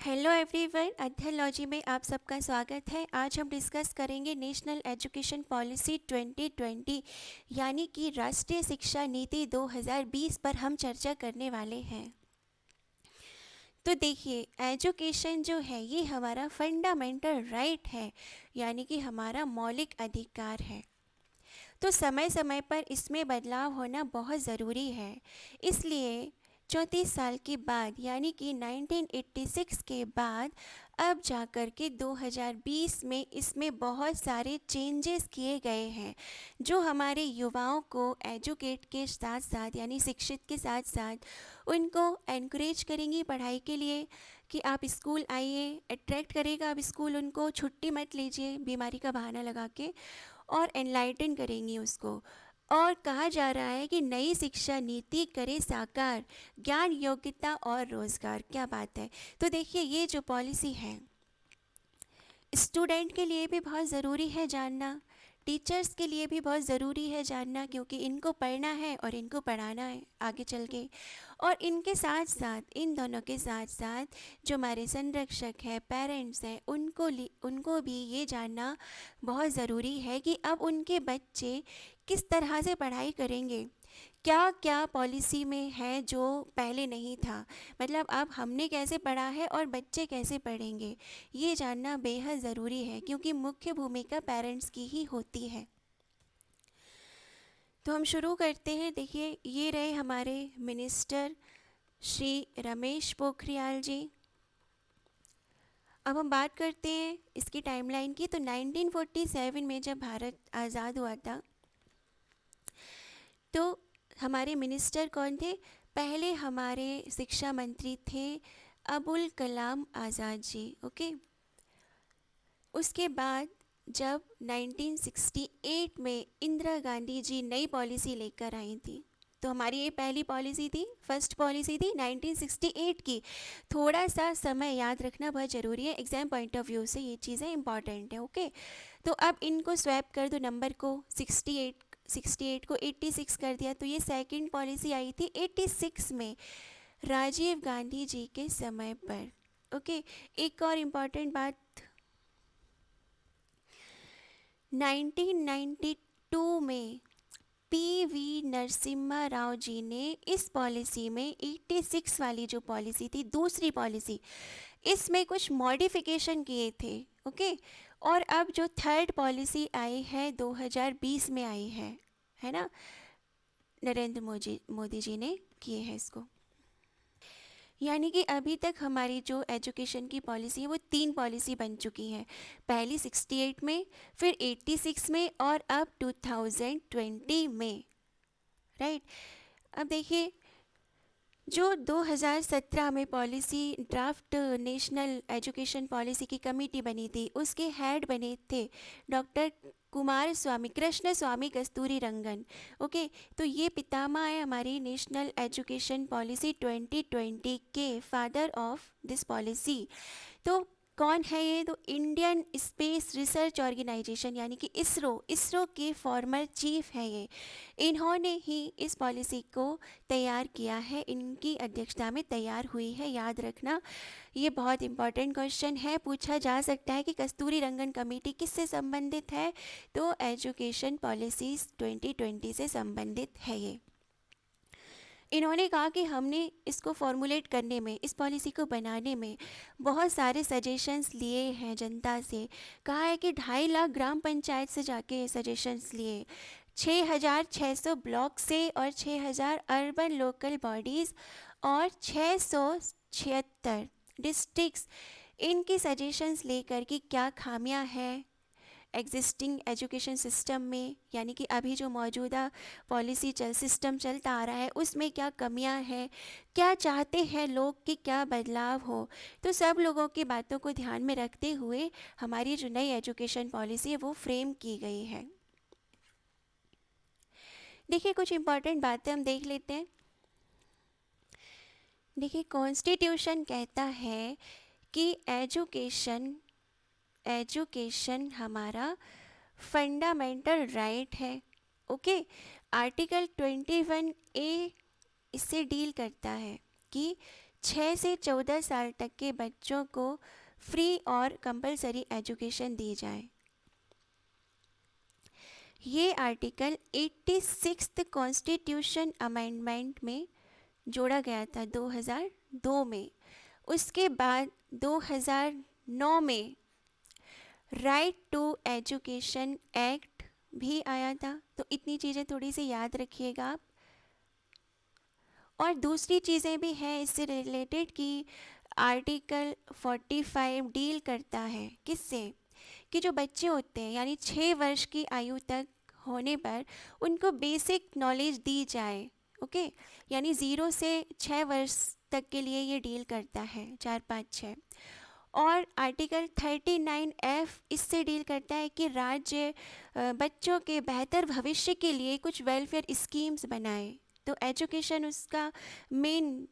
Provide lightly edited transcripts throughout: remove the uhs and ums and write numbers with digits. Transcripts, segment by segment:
Hello everyone, अध्ययलॉजी में आप सबका स्वागत है। आज हम डिस्कस करेंगे नेशनल एजुकेशन पॉलिसी 2020 यानी कि राष्ट्रीय शिक्षा नीति 2020 पर हम चर्चा करने वाले हैं। तो देखिए, एजुकेशन जो है ये हमारा फंडामेंटल राइट है, यानी कि हमारा मौलिक अधिकार है। तो समय समय पर इसमें बदलाव होना बहुत ज़रूरी है। इसलिए 34 साल के बाद यानी कि 1986 के बाद अब जाकर के 2020 में इसमें बहुत सारे चेंजेस किए गए हैं जो हमारे युवाओं को एजुकेट के साथ साथ यानी शिक्षित के साथ साथ उनको एनकरेज करेंगी पढ़ाई के लिए कि आप स्कूल आइए, अट्रैक्ट करेगा आप स्कूल, उनको छुट्टी मत लीजिए बीमारी का बहाना लगा के, और एनलाइटन करेंगी उसको। और कहा जा रहा है कि नई शिक्षा नीति करे साकार ज्ञान, योग्यता और रोजगार। क्या बात है। तो देखिए, ये जो पॉलिसी है स्टूडेंट के लिए भी बहुत ज़रूरी है जानना, टीचर्स के लिए भी बहुत ज़रूरी है जानना, क्योंकि इनको पढ़ना है और इनको पढ़ाना है आगे चल के। और इनके साथ साथ, इन दोनों के साथ साथ जो हमारे संरक्षक हैं, पेरेंट्स हैं, उनको भी ये जानना बहुत ज़रूरी है कि अब उनके बच्चे किस तरह से पढ़ाई करेंगे, क्या क्या पॉलिसी में है जो पहले नहीं था। मतलब अब हमने कैसे पढ़ा है और बच्चे कैसे पढ़ेंगे, ये जानना बेहद ज़रूरी है, क्योंकि मुख्य भूमिका पेरेंट्स की ही होती है। तो हम शुरू करते हैं। देखिए, ये रहे हमारे मिनिस्टर श्री रमेश पोखरियाल जी। अब हम बात करते हैं इसकी टाइमलाइन की। तो 1947 में जब भारत आज़ाद हुआ था तो हमारे मिनिस्टर कौन थे? पहले हमारे शिक्षा मंत्री थे अबुल कलाम आज़ाद जी। ओके। उसके बाद जब 1968 में इंदिरा गांधी जी नई पॉलिसी लेकर आई थी, तो हमारी ये पहली पॉलिसी थी, फर्स्ट पॉलिसी थी 1968 की। थोड़ा सा समय याद रखना बहुत ज़रूरी है, एग्ज़ाम पॉइंट ऑफ व्यू से ये चीज़ें इंपॉर्टेंट है। ओके। तो अब इनको स्वैप कर दो, नंबर को 68 को 86 कर दिया, तो ये सेकंड पॉलिसी आई थी 86 में राजीव गांधी जी के समय पर। ओके। एक और इम्पॉर्टेंट बात, 1992 में पीवी नरसिम्हा राव जी ने इस पॉलिसी में 86 वाली जो पॉलिसी थी, दूसरी पॉलिसी, इसमें कुछ मॉडिफिकेशन किए थे। ओके। और अब जो थर्ड पॉलिसी आई है 2020 में आई है ना, नरेंद्र मोदी जी ने किए हैं इसको। यानी कि अभी तक हमारी जो एजुकेशन की पॉलिसी है वो 3 पॉलिसी बन चुकी हैं। पहली 68 में, फिर 86 में, और अब 2020 में। राइट। अब देखिए, जो 2017 में policy draft national education policy की कमेटी बनी थी, उसके हेड बने थे डॉक्टर कुमार स्वामी, कृष्ण स्वामी कस्तूरी रंगन। ओके। तो ये पितामह है हमारी नेशनल एजुकेशन पॉलिसी 2020 के, फादर ऑफ दिस पॉलिसी। तो कौन है ये? तो इंडियन स्पेस रिसर्च ऑर्गेनाइजेशन यानी कि इसरो के फॉर्मर चीफ है ये। इन्होंने ही इस पॉलिसी को तैयार किया है, इनकी अध्यक्षता में तैयार हुई है। याद रखना, ये बहुत इंपॉर्टेंट क्वेश्चन है, पूछा जा सकता है कि कस्तूरी रंगन कमेटी किससे संबंधित है? तो एजुकेशन पॉलिसीज 2020 से संबंधित है ये। इन्होंने कहा कि हमने इसको फॉर्मुलेट करने में, इस पॉलिसी को बनाने में बहुत सारे सजेशंस लिए हैं जनता से। कहा है कि 2.5 लाख ग्राम पंचायत से जाके सजेशंस लिए, 6,600 ब्लॉक से, और 6,000 अर्बन लोकल बॉडीज़, और 676 डिस्ट्रिक्ट्स, इनकी सजेशंस लेकर कि क्या खामियां हैं एग्जिस्टिंग एजुकेशन सिस्टम में, यानी कि अभी जो मौजूदा पॉलिसी सिस्टम चलता आ रहा है उसमें क्या कमियां हैं, क्या चाहते हैं लोग कि क्या बदलाव हो। तो सब लोगों की बातों को ध्यान में रखते हुए हमारी जो नई एजुकेशन पॉलिसी है वो फ्रेम की गई है। देखिए, कुछ इम्पॉर्टेंट बातें हम देख लेते हैं। देखिए, कॉन्स्टिट्यूशन कहता है कि एजुकेशन हमारा फंडामेंटल राइट है। ओके। आर्टिकल 21A इससे डील करता है कि 6 से 14 साल तक के बच्चों को फ्री और कंपलसरी एजुकेशन दी जाए। ये आर्टिकल 86th कॉन्स्टिट्यूशन अमेंडमेंट में जोड़ा गया था 2002 में। उसके बाद 2009 में राइट टू एजुकेशन एक्ट भी आया था। तो इतनी चीज़ें थोड़ी सी याद रखिएगा आप। और दूसरी चीज़ें भी हैं इससे रिलेटेड कि आर्टिकल 45 डील करता है किससे, कि जो बच्चे होते हैं यानी 6 वर्ष की आयु तक होने पर उनको बेसिक नॉलेज दी जाए। ओके, यानी 0 से 6 वर्ष तक के लिए ये डील करता है, 4, 5, 6। और आर्टिकल 39F इससे डील करता है कि राज्य बच्चों के बेहतर भविष्य के लिए कुछ वेलफेयर स्कीम्स बनाए। तो एजुकेशन उसका मेन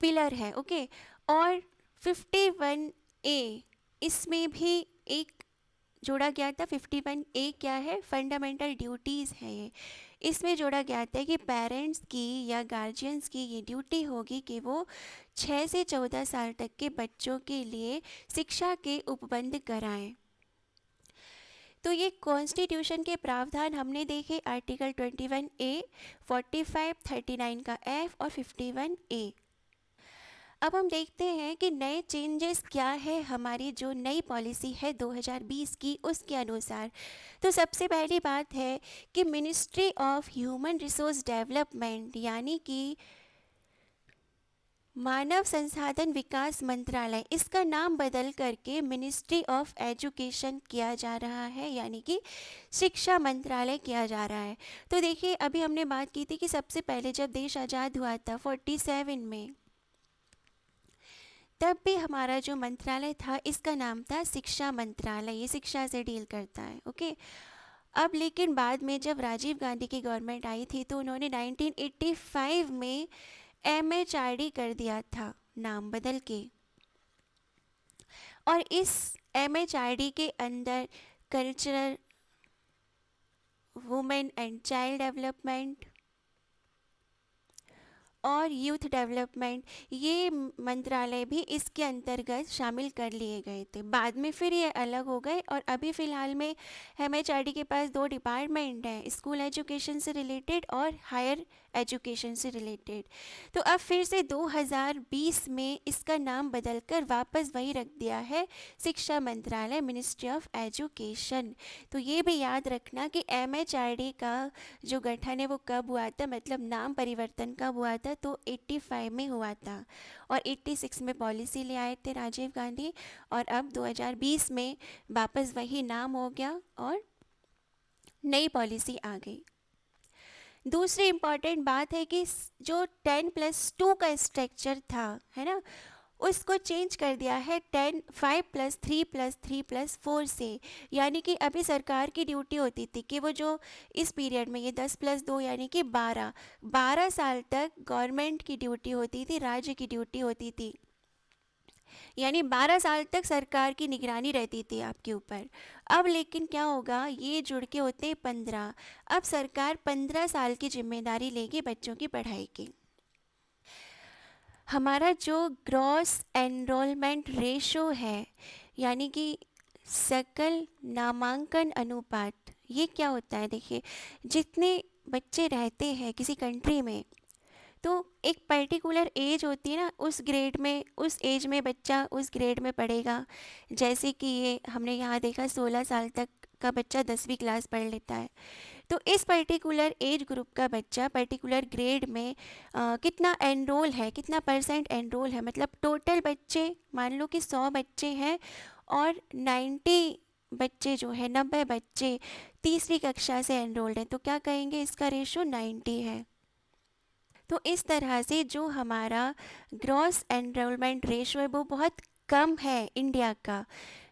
पिलर है। ओके, और 51A इसमें भी एक जोड़ा गया था। 51A क्या है? फंडामेंटल ड्यूटीज़ है ये। इसमें जोड़ा गया था कि पेरेंट्स की या गार्जियंस की ये ड्यूटी होगी कि वो 6 से 14 साल तक के बच्चों के लिए शिक्षा के उपबंध कराएं। तो ये कॉन्स्टिट्यूशन के प्रावधान हमने देखे, आर्टिकल 21A, 45, 39 का F और 51A। अब हम देखते हैं कि नए चेंजेस क्या है हमारी जो नई पॉलिसी है 2020 की, उसके अनुसार। तो सबसे पहली बात है कि ministry of human resource development यानी कि मानव संसाधन विकास मंत्रालय, इसका नाम बदल करके मिनिस्ट्री ऑफ एजुकेशन किया जा रहा है, यानी कि शिक्षा मंत्रालय किया जा रहा है। तो देखिए, अभी हमने बात की थी कि सबसे पहले जब देश आज़ाद हुआ था 47 में, तब भी हमारा जो मंत्रालय था इसका नाम था शिक्षा मंत्रालय। ये शिक्षा से डील करता है। ओके, अब लेकिन बाद में जब राजीव गांधी की गवर्नमेंट आई थी तो उन्होंने 1985 में MHRD कर दिया था नाम बदल के। और इस MHRD के अंदर cultural, women and child development और यूथ डेवलपमेंट, ये मंत्रालय भी इसके अंतर्गत शामिल कर लिए गए थे। बाद में फिर ये अलग हो गए और अभी फ़िलहाल में MHRD के पास 2 डिपार्टमेंट हैं, स्कूल एजुकेशन से रिलेटेड और हायर एजुकेशन से रिलेटेड। तो अब फिर से 2020 में इसका नाम बदलकर वापस वही रख दिया है, शिक्षा मंत्रालय, मिनिस्ट्री ऑफ एजुकेशन। तो ये भी याद रखना कि MHRD का जो गठन है वो कब हुआ था, मतलब नाम परिवर्तन कब हुआ था, तो 85 में हुआ था और 86 में पॉलिसी ले आए थे राजीव गांधी। और अब 2020 में वापस वही नाम हो गया और नई पॉलिसी आ गई। दूसरी इम्पॉर्टेंट बात है कि जो 10+2 का स्ट्रक्चर था, है ना, उसको चेंज कर दिया है 5+3+3+4 से। यानी कि अभी सरकार की ड्यूटी होती थी कि वो जो इस पीरियड में ये 10+2 यानी कि 12 साल तक गवर्नमेंट की ड्यूटी होती थी, राज्य की ड्यूटी होती थी, यानी 12 साल तक सरकार की निगरानी रहती थी आपके ऊपर। अब लेकिन क्या होगा, ये जुड़ के होते 15। अब सरकार 15 साल की जिम्मेदारी लेगी बच्चों की पढ़ाई की। हमारा जो ग्रॉस एनरोलमेंट रेशो है, यानी कि सकल नामांकन अनुपात, ये क्या होता है? देखिए, जितने बच्चे रहते हैं किसी कंट्री में, तो एक पर्टिकुलर एज होती है ना, उस ग्रेड में, उस एज में बच्चा उस ग्रेड में पढ़ेगा। जैसे कि ये हमने यहाँ देखा 16 साल तक का बच्चा 10वीं क्लास पढ़ लेता है। तो इस पर्टिकुलर एज ग्रुप का बच्चा पर्टिकुलर ग्रेड में कितना एनरोल है, कितना % एनरोल है, मतलब टोटल बच्चे मान लो कि 100 बच्चे हैं और 90 बच्चे जो है, 90 बच्चे तीसरी कक्षा से एनरोल्ड हैं, तो क्या कहेंगे, इसका रेशो 90 है। तो इस तरह से जो हमारा ग्रॉस एनरोलमेंट रेशो है वो बहुत कम है इंडिया का।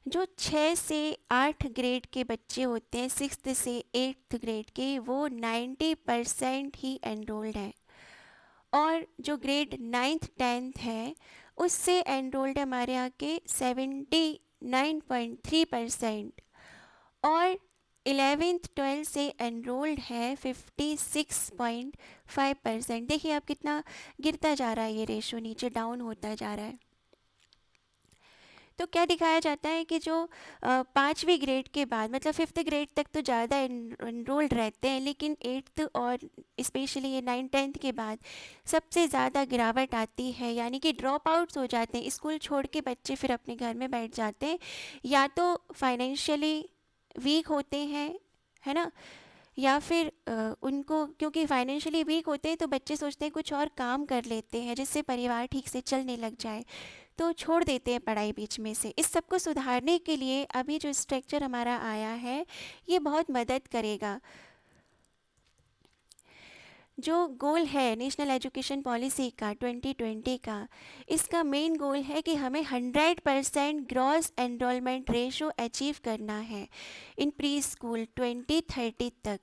जो 6 से 8 ग्रेड के बच्चे होते हैं, 6th से 8th ग्रेड के, वो 90% ही एनरोल्ड हैं। और जो ग्रेड 9th 10th है उससे एनरोल्ड हमारे यहाँ के 79.3%। और 11th 12th से एनरोल्ड है 56.5%। 5%। देखिए अब कितना गिरता जा रहा है, ये रेशो नीचे डाउन होता जा रहा है। तो क्या दिखाया जाता है कि जो पाँचवीं ग्रेड के बाद मतलब फिफ्थ ग्रेड तक तो ज़्यादा इनरोल्ड रहते हैं, लेकिन एट्थ और स्पेशली ये 9th 10th के बाद सबसे ज़्यादा गिरावट आती है, यानी कि ड्रॉप आउट्स हो जाते हैं, स्कूल छोड़ के बच्चे फिर अपने घर में बैठ जाते हैं, या तो फाइनेंशियली वीक होते हैं, है ना, या फिर उनको क्योंकि फाइनेंशियली वीक होते हैं तो बच्चे सोचते हैं कुछ और काम कर लेते हैं जिससे परिवार ठीक से चलने लग जाए, तो छोड़ देते हैं पढ़ाई बीच में से। इस सब को सुधारने के लिए अभी जो स्ट्रक्चर हमारा आया है ये बहुत मदद करेगा। जो गोल है नेशनल एजुकेशन पॉलिसी का 2020 का, इसका मेन गोल है कि हमें 100% ग्रॉस एनरोलमेंट रेशो अचीव करना है इन प्री स्कूल 2030 तक।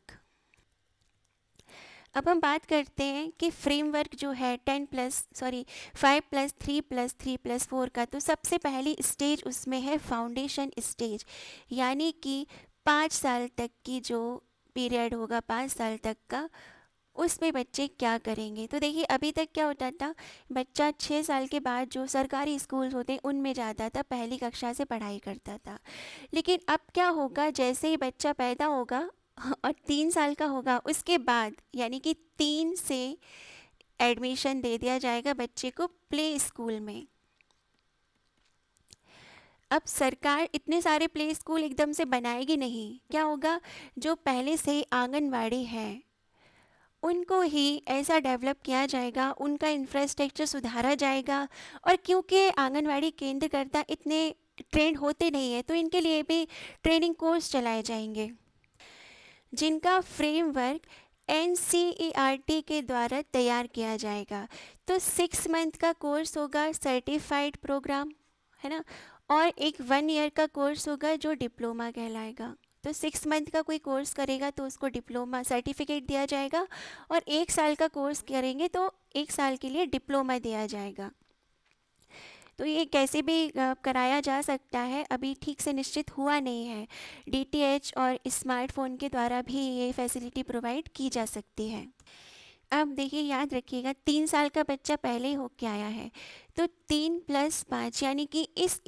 अब हम बात करते हैं कि फ्रेमवर्क जो है 5+3+3+4 का, तो सबसे पहली स्टेज उसमें है फाउंडेशन स्टेज, यानी कि 5 साल तक की जो पीरियड होगा 5 साल तक का, उसमें बच्चे क्या करेंगे। तो देखिए अभी तक क्या होता था, बच्चा 6 साल के बाद जो सरकारी स्कूल होते हैं उनमें जाता था, पहली कक्षा से पढ़ाई करता था। लेकिन अब क्या होगा, जैसे ही बच्चा पैदा होगा और 3 साल का होगा उसके बाद यानी कि 3 से एडमिशन दे दिया जाएगा बच्चे को प्ले स्कूल में। अब सरकार इतने सारे प्ले स्कूल एकदम से बनाएगी नहीं, क्या होगा, जो पहले से ही आंगनवाड़ी है उनको ही ऐसा डेवलप किया जाएगा, उनका इंफ्रास्ट्रक्चर सुधारा जाएगा। और क्योंकि आंगनवाड़ी केंद्रकर्ता इतने ट्रेंड होते नहीं है तो इनके लिए भी ट्रेनिंग कोर्स चलाए जाएंगे जिनका फ्रेमवर्क NCERT के द्वारा तैयार किया जाएगा। तो 6 मंथ का कोर्स होगा सर्टिफाइड प्रोग्राम, है ना, और एक 1 ईयर का कोर्स होगा जो डिप्लोमा कहलाएगा। तो 6 मंथ का कोई कोर्स करेगा तो उसको डिप्लोमा सर्टिफिकेट दिया जाएगा, और 1 साल का कोर्स करेंगे तो 1 साल के लिए डिप्लोमा दिया जाएगा। तो ये कैसे भी कराया जा सकता है, अभी ठीक से निश्चित हुआ नहीं है। DTH और स्मार्टफ़ोन के द्वारा भी ये फैसिलिटी प्रोवाइड की जा सकती है। अब देखिए याद रखिएगा 3 साल का बच्चा पहले ही होके आया है, तो 3+5 यानी कि इस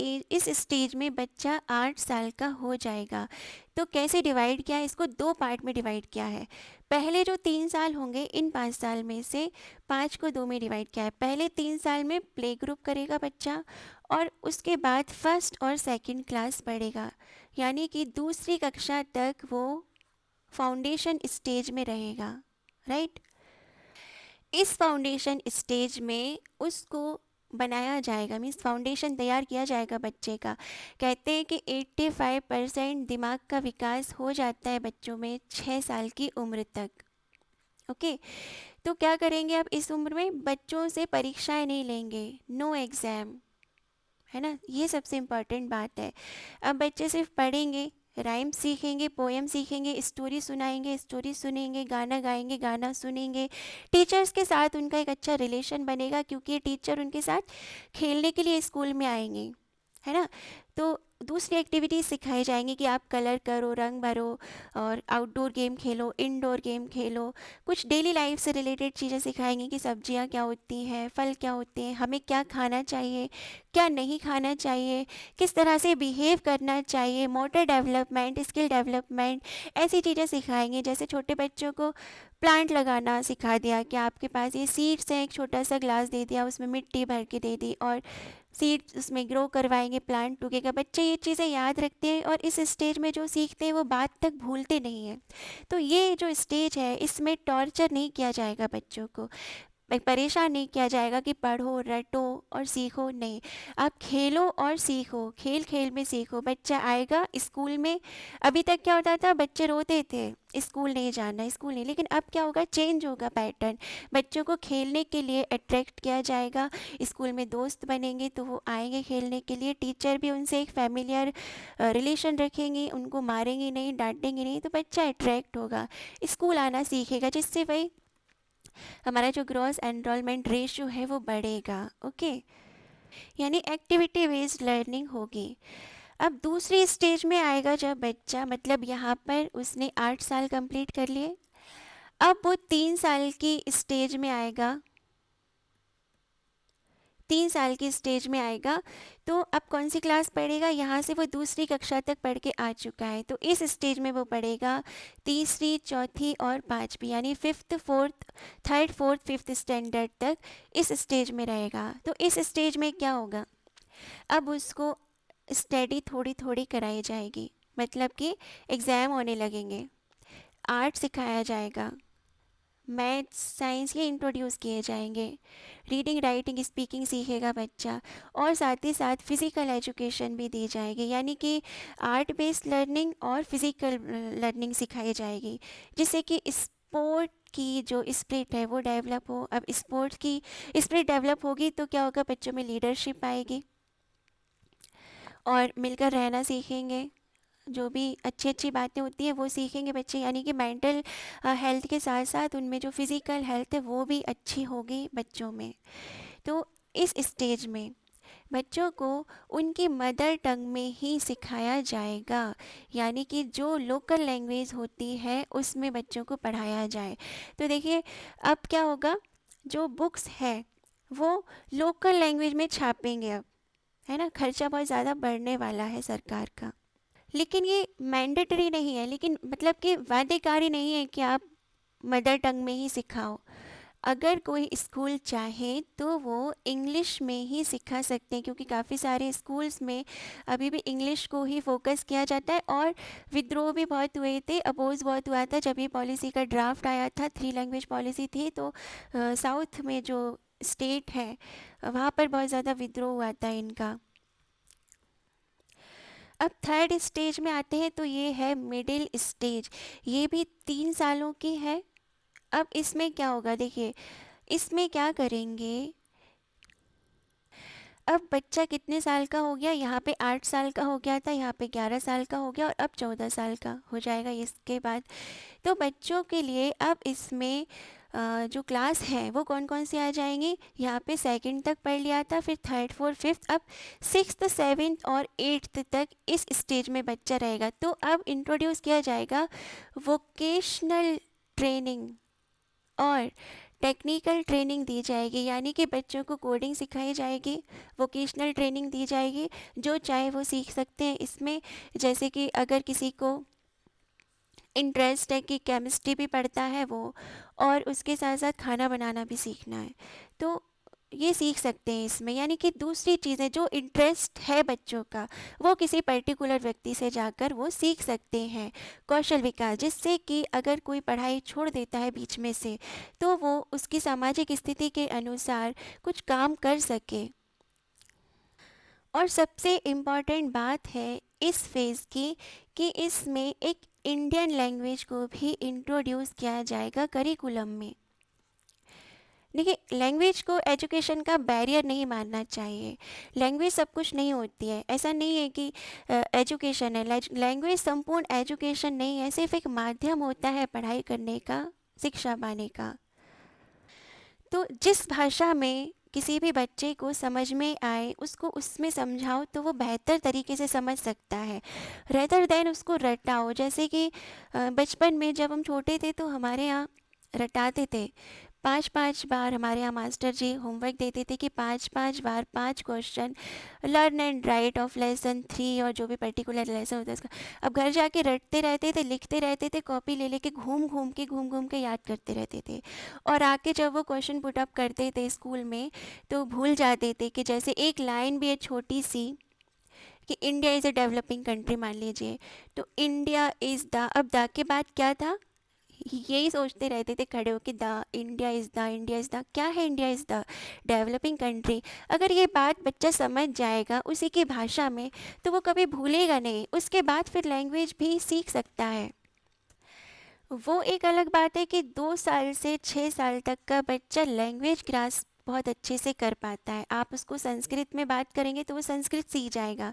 स्टेज में बच्चा 8 साल का हो जाएगा। तो कैसे डिवाइड किया है, इसको 2 पार्ट में डिवाइड किया है। पहले जो 3 साल होंगे इन 5 साल में से 5 को 2 में डिवाइड किया है। पहले 3 साल में प्ले ग्रुप करेगा बच्चा, और उसके बाद फर्स्ट और सेकंड क्लास पढ़ेगा, यानी कि दूसरी कक्षा तक वो फाउंडेशन स्टेज में रहेगा, राइट। इस फाउंडेशन स्टेज में उसको बनाया जाएगा, मीन्स फाउंडेशन तैयार किया जाएगा बच्चे का। कहते हैं कि 85% दिमाग का विकास हो जाता है बच्चों में 6 साल की उम्र तक। ओके, तो क्या करेंगे अब इस उम्र में, बच्चों से परीक्षाएं नहीं लेंगे, नो एग्ज़ाम, है ना, ये सबसे इम्पॉर्टेंट बात है। अब बच्चे सिर्फ पढ़ेंगे, राइम सीखेंगे, पोएम सीखेंगे, स्टोरी सुनाएंगे, स्टोरी सुनेंगे, गाना गाएंगे, गाना सुनेंगे। टीचर्स के साथ उनका एक अच्छा रिलेशन बनेगा क्योंकि टीचर उनके साथ खेलने के लिए स्कूल में आएंगे, है ना। तो दूसरी एक्टिविटीज़ सिखाई जाएंगी कि आप कलर करो, रंग भरो, और आउटडोर गेम खेलो, इनडोर गेम खेलो। कुछ डेली लाइफ से रिलेटेड चीज़ें सिखाएंगी कि सब्जियां क्या होती हैं, फल क्या होते हैं, हमें क्या खाना चाहिए, क्या नहीं खाना चाहिए, किस तरह से बिहेव करना चाहिए, मोटर डेवलपमेंट, स्किल डेवलपमेंट, ऐसी चीज़ें सिखाएंगे। जैसे छोटे बच्चों को प्लांट लगाना सिखा दिया कि आपके पास ये सीड्स हैं, एक छोटा सा ग्लास दे दिया, उसमें मिट्टी भर के दे दी और सीड्स उसमें ग्रो करवाएंगे, प्लांट उगेगा। बच्चे ये चीज़ें याद रखते हैं और इस स्टेज में जो सीखते हैं वो बात तक भूलते नहीं हैं। तो ये जो स्टेज है इसमें टॉर्चर नहीं किया जाएगा बच्चों को, परेशान नहीं किया जाएगा कि पढ़ो रटो और सीखो, नहीं, आप खेलो और सीखो, खेल खेल में सीखो। बच्चा आएगा स्कूल में, अभी तक क्या होता था, बच्चे रोते थे स्कूल नहीं जाना, स्कूल नहीं, लेकिन अब क्या होगा, चेंज होगा पैटर्न। बच्चों को खेलने के लिए अट्रैक्ट किया जाएगा, स्कूल में दोस्त बनेंगे तो वो आएंगे खेलने के लिए, टीचर भी उनसे एक फैमिलियर रिलेशन रखेंगे, उनको मारेंगे नहीं, डांटेंगे नहीं, तो बच्चा अट्रैक्ट होगा, स्कूल आना सीखेगा, जिससे वही हमारा जो ग्रॉस एनरोलमेंट रेशियो है वो बढ़ेगा। ओके, यानी एक्टिविटी बेस्ड लर्निंग होगी। अब दूसरी स्टेज में आएगा जब बच्चा, मतलब यहाँ पर उसने 8 साल कंप्लीट कर लिए, अब वो 3 साल की स्टेज में आएगा, 3 साल की स्टेज में आएगा, तो अब कौन सी क्लास पढ़ेगा, यहाँ से वो दूसरी कक्षा तक पढ़ के आ चुका है, तो इस स्टेज में वो पढ़ेगा तीसरी, चौथी और पाँचवीं, यानी fifth, fourth, third, fourth, fifth standard तक इस स्टेज में रहेगा। तो इस स्टेज में क्या होगा, अब उसको स्टडी थोड़ी थोड़ी कराई जाएगी, मतलब कि एग्ज़ाम होने लगेंगे, आर्ट सिखाया जाएगा, मैथ्स साइंस ये इंट्रोड्यूस किए जाएंगे, रीडिंग राइटिंग स्पीकिंग सीखेगा बच्चा, और साथ ही साथ फिज़िकल एजुकेशन भी दी जाएगी, यानी कि आर्ट बेस्ड लर्निंग और फिज़िकल लर्निंग सिखाई जाएगी, जिससे कि स्पोर्ट की जो स्पिरिट है वो डेवलप हो। अब स्पोर्ट्स की स्पिरिट डेवलप होगी तो क्या होगा, बच्चों में लीडरशिप आएगी और मिलकर रहना सीखेंगे, जो भी अच्छी अच्छी बातें होती हैं वो सीखेंगे बच्चे, यानी कि मेंटल हेल्थ के साथ साथ उनमें जो फिज़िकल हेल्थ है वो भी अच्छी होगी बच्चों में। तो इस स्टेज में बच्चों को उनकी मदर टंग में ही सिखाया जाएगा, यानी कि जो लोकल लैंग्वेज होती है उसमें बच्चों को पढ़ाया जाए। तो देखिए अब क्या होगा, जो बुक्स है वो लोकल लैंग्वेज में छापेंगे अब, है ना, खर्चा बहुत ज़्यादा बढ़ने वाला है सरकार का, लेकिन ये मैंडेटरी नहीं है, लेकिन मतलब कि बाध्यकारी नहीं है कि आप मदर टंग में ही सिखाओ। अगर कोई स्कूल चाहे तो वो इंग्लिश में ही सिखा सकते हैं, क्योंकि काफ़ी सारे स्कूल्स में अभी भी इंग्लिश को ही फोकस किया जाता है, और विद्रोह भी बहुत हुए थे, अपोज बहुत हुआ था जब ये पॉलिसी का ड्राफ्ट आया था, 3 लैंग्वेज पॉलिसी थी, तो साउथ में जो स्टेट है वहाँ पर बहुत ज़्यादा विद्रोह हुआ था इनका। अब थर्ड स्टेज में आते हैं, तो ये है मिडिल स्टेज, ये भी 3 सालों की है। अब इसमें क्या होगा, देखिए इसमें क्या करेंगे, अब बच्चा कितने साल का हो गया, यहाँ पे 8 साल का हो गया था, यहाँ पे 11 साल का हो गया, और अब 14 साल का हो जाएगा इसके बाद। तो बच्चों के लिए अब इसमें जो क्लास है वो कौन कौन सी आ जाएंगी, यहाँ पे सेकंड तक पढ़ लिया था, फिर थर्ड, फोर्थ, फिफ्थ, अब सिक्स्थ, सेवेंथ और एट्थ तक इस स्टेज में बच्चा रहेगा। तो अब इंट्रोड्यूस किया जाएगा वोकेशनल ट्रेनिंग और टेक्निकल ट्रेनिंग दी जाएगी, यानी कि बच्चों को कोडिंग सिखाई जाएगी, वोकेशनल ट्रेनिंग दी जाएगी, जो चाहे वो सीख सकते हैं इसमें। जैसे कि अगर किसी को इंटरेस्ट है कि केमिस्ट्री भी पढ़ता है वो, और उसके साथ साथ खाना बनाना भी सीखना है, तो ये सीख सकते हैं इसमें, यानी कि दूसरी चीज़ें जो इंटरेस्ट है बच्चों का वो किसी पर्टिकुलर व्यक्ति से जाकर वो सीख सकते हैं, कौशल विकास, जिससे कि अगर कोई पढ़ाई छोड़ देता है बीच में से तो वो उसकी सामाजिक स्थिति के अनुसार कुछ काम कर सके। और सबसे इम्पॉर्टेंट बात है इस फेज़ की कि इसमें एक इंडियन लैंग्वेज को भी इंट्रोड्यूस किया जाएगा करिकुलम में। देखिए लैंग्वेज को एजुकेशन का बैरियर नहीं मानना चाहिए, लैंग्वेज सब कुछ नहीं होती है, ऐसा नहीं है कि एजुकेशन है, लैंग्वेज संपूर्ण एजुकेशन नहीं है, सिर्फ एक माध्यम होता है पढ़ाई करने का, शिक्षा पाने का। तो जिस भाषा में किसी भी बच्चे को समझ में आए उसको उसमें समझाओ तो वो बेहतर तरीके से समझ सकता है, रेदर देन उसको रटाओ। जैसे कि बचपन में जब हम छोटे थे तो हमारे यहाँ रटाते थे, 5-5 बार हमारे यहाँ मास्टर जी होमवर्क देते थे कि 5-5 बार 5 question learn and right of lesson 3, और जो भी पर्टिकुलर लेसन होता है उसका। अब घर जाके रटते रहते थे, लिखते रहते थे, कॉपी ले लेके घूम घूम के याद करते रहते थे, और आके जब वो क्वेश्चन पुट अप करते थे स्कूल में तो भूल जाते थे कि जैसे एक लाइन भी है छोटी सी कि India is a developing country मान लीजिए, तो इंडिया इज़ द, अब द के बाद क्या था, यही सोचते रहते थे खड़े होकर, the India is the, India is the, क्या है India is the developing country. अगर ये बात बच्चा समझ जाएगा उसी की भाषा में तो वो कभी भूलेगा नहीं, उसके बाद फिर लैंग्वेज भी सीख सकता है। वो एक अलग बात है कि 2 साल से 6 साल तक का बच्चा लैंग्वेज ग्रास्प बहुत अच्छे से कर पाता है, आप उसको संस्कृत में बात करेंगे तो वो संस्कृत सीख जाएगा,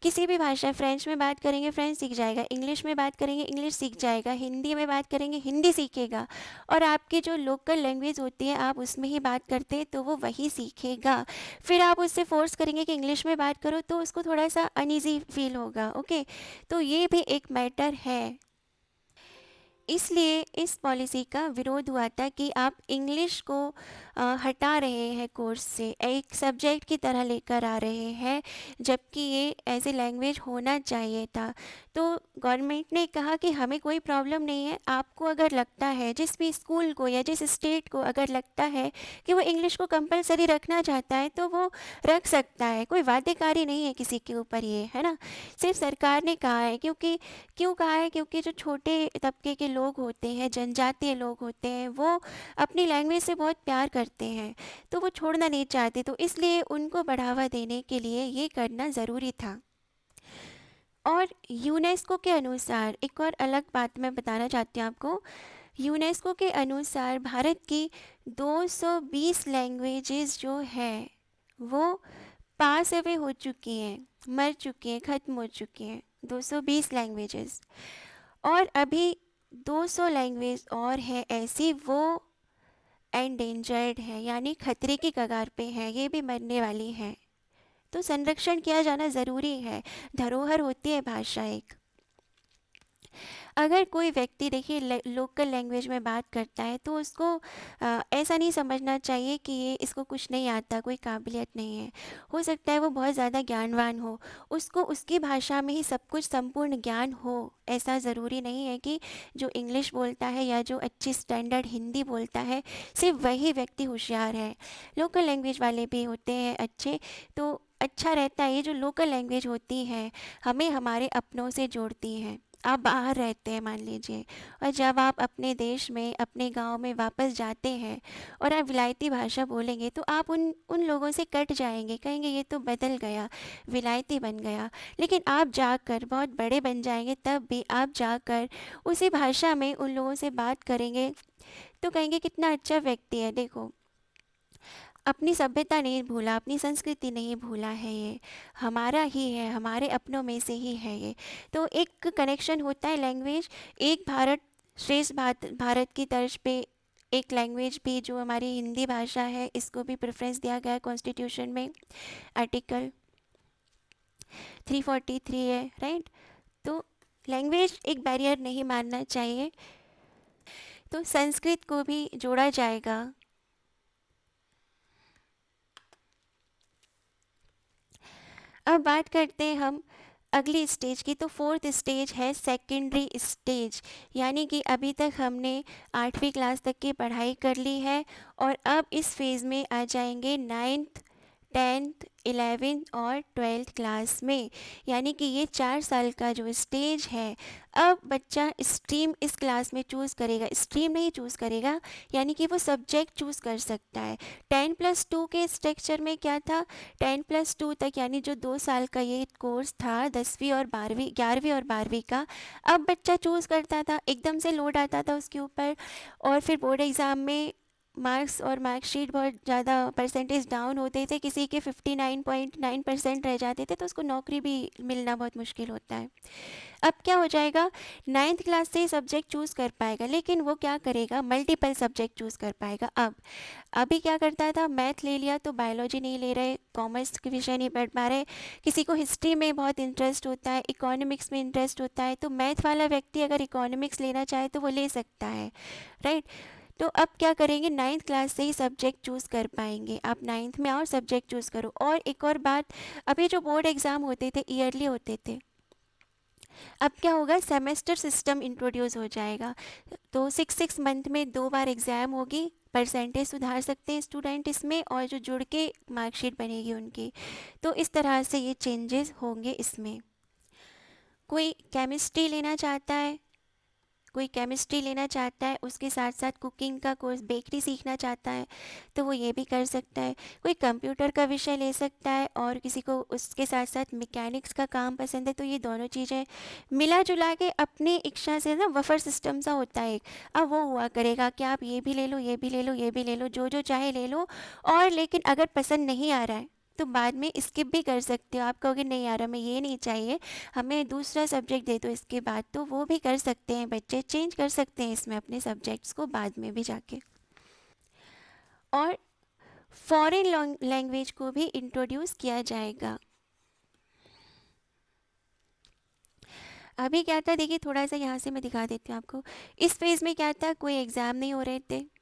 किसी भी भाषा, फ्रेंच में बात करेंगे फ्रेंच सीख जाएगा, इंग्लिश में बात करेंगे इंग्लिश सीख जाएगा, हिंदी में बात करेंगे हिंदी सीखेगा, और आपकी जो लोकल लैंग्वेज होती है आप उसमें ही बात करते हैं तो वो वही सीखेगा। फिर आप उससे फोर्स करेंगे कि इंग्लिश में बात करो तो उसको थोड़ा सा अनईजी फील होगा। ओके, तो ये भी एक मैटर है। इसलिए इस पॉलिसी का विरोध हुआ था कि आप इंग्लिश को हटा रहे हैं कोर्स से, एक सब्जेक्ट की तरह लेकर आ रहे हैं, जबकि ये एज ए लैंग्वेज होना चाहिए था। तो गवर्नमेंट ने कहा कि हमें कोई प्रॉब्लम नहीं है, आपको अगर लगता है, जिस भी स्कूल को या जिस स्टेट को अगर लगता है कि वो इंग्लिश को कंपलसरी रखना चाहता है तो वो रख सकता है, कोई बाध्यकारी नहीं है किसी के ऊपर, ये है ना। सिर्फ सरकार ने कहा है, क्योंकि क्यों कहा है, क्योंकि जो छोटे तबके के लोग होते हैं, जनजातीय लोग होते हैं, वो अपनी लैंग्वेज से बहुत प्यार करते हैं, तो वो छोड़ना नहीं चाहते, तो इसलिए उनको बढ़ावा देने के लिए ये करना ज़रूरी था। और यूनेस्को के अनुसार एक और अलग बात मैं बताना चाहती हूँ आपको। यूनेस्को के अनुसार भारत की 220 लैंग्वेजेस जो है वो पास अवे हो चुकी हैं, मर चुकी हैं, ख़त्म हो चुकी हैं, 220 लैंग्वेजेस। और अभी 200 लैंग्वेज और है ऐसी, वो एंडेंजर्ड है, यानी खतरे की कगार पे है, ये भी मरने वाली है। तो संरक्षण किया जाना ज़रूरी है, धरोहर होती है भाषा एक। अगर कोई व्यक्ति देखिए लोकल लैंग्वेज में बात करता है तो उसको ऐसा नहीं समझना चाहिए कि ये इसको कुछ नहीं आता, कोई काबिलियत नहीं है। हो सकता है वो बहुत ज़्यादा ज्ञानवान हो, उसको उसकी भाषा में ही सब कुछ संपूर्ण ज्ञान हो, ऐसा ज़रूरी नहीं है कि जो इंग्लिश बोलता है या जो अच्छी स्टैंडर्ड हिंदी बोलता है सिर्फ वही व्यक्ति होशियार है। लोकल लैंग्वेज वाले भी होते हैं अच्छे, तो अच्छा रहता है ये जो लोकल लैंग्वेज होती है, हमें हमारे अपनों से जोड़ती हैं। आप बाहर रहते हैं मान लीजिए, और जब आप अपने देश में, अपने गांव में वापस जाते हैं और आप विलायती भाषा बोलेंगे तो आप उन उन लोगों से कट जाएंगे, कहेंगे ये तो बदल गया, विलायती बन गया। लेकिन आप जाकर बहुत बड़े बन जाएंगे, तब भी आप जाकर उसी भाषा में उन लोगों से बात करेंगे तो कहेंगे कितना अच्छा व्यक्ति है, देखो अपनी सभ्यता नहीं भूला, अपनी संस्कृति नहीं भूला है, ये हमारा ही है, हमारे अपनों में से ही है ये। तो एक कनेक्शन होता है लैंग्वेज। एक भारत श्रेष्ठ भारत की तर्ज पे एक लैंग्वेज भी जो हमारी हिंदी भाषा है, इसको भी प्रेफरेंस दिया गया है कॉन्स्टिट्यूशन में, आर्टिकल 343 है, राइट। तो लैंग्वेज एक बैरियर नहीं मानना चाहिए, तो संस्कृत को भी जोड़ा जाएगा। अब बात करते हैं हम अगली स्टेज की। तो फोर्थ स्टेज है सेकेंडरी स्टेज, यानी कि अभी तक हमने 8वीं क्लास तक की पढ़ाई कर ली है और अब इस फेज़ में आ जाएंगे 9th 10th 11th और 12th क्लास में, यानी कि ये 4 साल का जो स्टेज है। अब बच्चा स्ट्रीम इस क्लास में चूज़ करेगा, स्ट्रीम नहीं चूज़ करेगा, यानी कि वो सब्जेक्ट चूज़ कर सकता है। 10+2 के स्ट्रक्चर में क्या था, 10+2 तक यानी जो 2 साल का ये कोर्स था, 10वीं और 12वीं, 11वीं और 12वीं का, अब बच्चा चूज़ करता था, एकदम से लोड आता था उसके ऊपर, और फिर बोर्ड एग्ज़ाम में मार्क्स और मार्कशीट बहुत ज़्यादा परसेंटेज डाउन होते थे, किसी के 59.9% रह जाते थे, तो उसको नौकरी भी मिलना बहुत मुश्किल होता है। अब क्या हो जाएगा, 9th क्लास से ही सब्जेक्ट चूज़ कर पाएगा, लेकिन वो क्या करेगा, मल्टीपल सब्जेक्ट चूज़ कर पाएगा। अब अभी क्या करता था, मैथ ले लिया तो बायोलॉजी नहीं ले रहे, कॉमर्स के विषय नहीं पढ़ पा रहे, किसी को हिस्ट्री में बहुत इंटरेस्ट होता है, इकोनॉमिक्स में इंटरेस्ट होता है, तो मैथ वाला व्यक्ति अगर इकोनॉमिक्स लेना चाहे तो वो ले सकता है, राइट। तो अब क्या करेंगे, 9th क्लास से ही सब्जेक्ट चूज़ कर पाएंगे। आप 9th में आओ, सब्जेक्ट चूज़ करो। और एक और बात, अभी जो बोर्ड एग्ज़ाम होते थे ईयरली होते थे, अब क्या होगा, सेमेस्टर सिस्टम इंट्रोड्यूस हो जाएगा। तो 6 मंथ में 2 बार एग्ज़ाम होगी, परसेंटेज सुधार सकते हैं स्टूडेंट इसमें, और जो जुड़ के मार्कशीट बनेगी उनकी। तो इस तरह से ये चेंजेस होंगे इसमें। कोई केमिस्ट्री लेना चाहता है, कोई केमिस्ट्री लेना चाहता है, उसके साथ साथ कुकिंग का कोर्स, बेकरी सीखना चाहता है, तो वो ये भी कर सकता है। कोई कंप्यूटर का विषय ले सकता है, और किसी को उसके साथ साथ मैकेनिक्स का काम पसंद है, तो ये दोनों चीज़ें मिला जुला के अपनी इच्छा से ना, बफर सिस्टम सा होता है एक, अब वो हुआ करेगा कि आप ये भी ले लो, ये भी ले लो, ये भी ले लो, जो जो चाहे ले लो। और लेकिन अगर पसंद नहीं आ रहा है तो बाद में स्किप भी कर सकते हो, आप कहोगे नहीं आ रहा, मैं ये नहीं चाहिए, हमें दूसरा सब्जेक्ट दे दो इसके बाद, तो वो भी कर सकते हैं, बच्चे चेंज कर सकते हैं इसमें अपने सब्जेक्ट्स को बाद में भी जाके। और फॉरेन लैंग्वेज को भी इंट्रोड्यूस किया जाएगा। अभी क्या था देखिए, थोड़ा सा यहाँ से मैं दिखा देती हूँ आपको। इस फेज़ में क्या था, कोई एग्ज़ाम नहीं हो रहे थे,